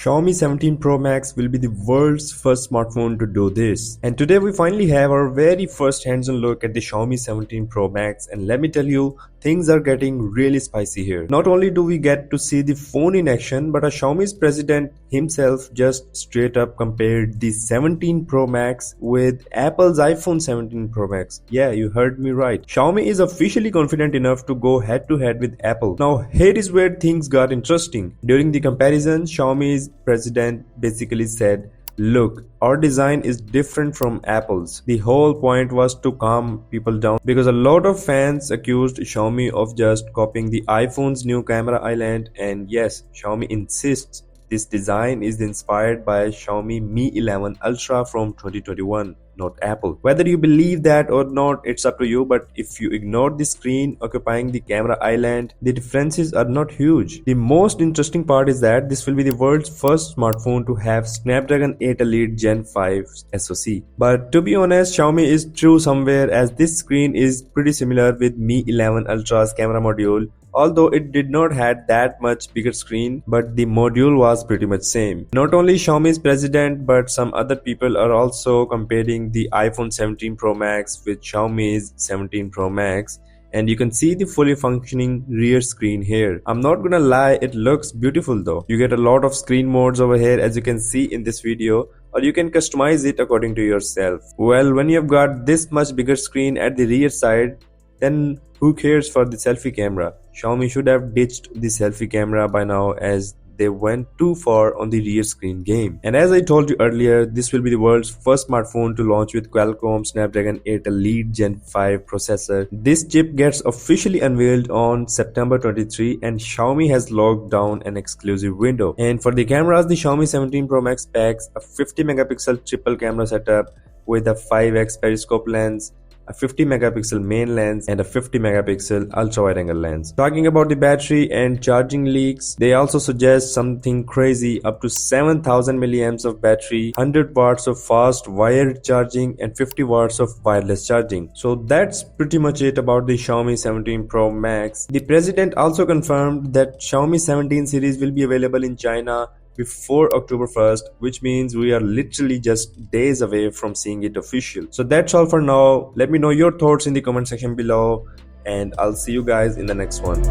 Xiaomi 17 Pro Max will be the world's first smartphone to do this. And today we finally have our very first hands-on look at the Xiaomi 17 Pro Max, and let me tell you, things are getting really spicy here. Not only do we get to see the phone in action, but Xiaomi's president himself just straight up compared the 17 Pro Max with Apple's iPhone 17 Pro Max. Yeah, you heard me right. Xiaomi is officially confident enough to go head to head with Apple. Now here is where things got interesting. During the comparison, Xiaomi's president basically said, "Look, our design is different from Apple's." The whole point was to calm people down because a lot of fans accused Xiaomi of just copying the iPhone's new camera island, and yes, Xiaomi insists this design is inspired by Xiaomi Mi 11 Ultra from 2021. Not Apple. Whether you believe that or not, it's up to you, but if you ignore the screen occupying the camera island, the differences are not huge. The most interesting part is that this will be the world's first smartphone to have Snapdragon 8 Elite Gen 5 SoC. But to be honest, Xiaomi is true somewhere, as this screen is pretty similar with Mi 11 Ultra's camera module. Although it did not had that much bigger screen, but the module was pretty much same. Not only Xiaomi's president, but some other people are also comparing the iPhone 17 Pro Max with Xiaomi's 17 Pro Max, and you can see the fully functioning rear screen here. I'm not gonna lie, it looks beautiful though. You get a lot of screen modes over here, as you can see in this video, or you can customize it according to yourself. Well, when you've got this much bigger screen at the rear side, then who cares for the selfie camera? Xiaomi should have ditched the selfie camera by now, as they went too far on the rear screen game. And as I told you earlier, this will be the world's first smartphone to launch with Qualcomm Snapdragon 8 Elite Gen 5 processor. This chip gets officially unveiled on September 23, and Xiaomi has locked down an exclusive window. And for the cameras, the Xiaomi 17 Pro Max packs a 50 megapixel triple camera setup with a 5x periscope lens, a 50 megapixel main lens, and a 50 megapixel ultra wide angle lens. Talking about the battery and charging leaks, they also suggest something crazy, up to 7000 milliamps of battery, 100 watts of fast wired charging, and 50 watts of wireless charging. So that's pretty much it about the Xiaomi 17 Pro Max. The president also confirmed that Xiaomi 17 series will be available in China before October 1st, which means we are literally just days away from seeing it official. So that's all for now. Let me know your thoughts in the comment section below, and I'll see you guys in the next one.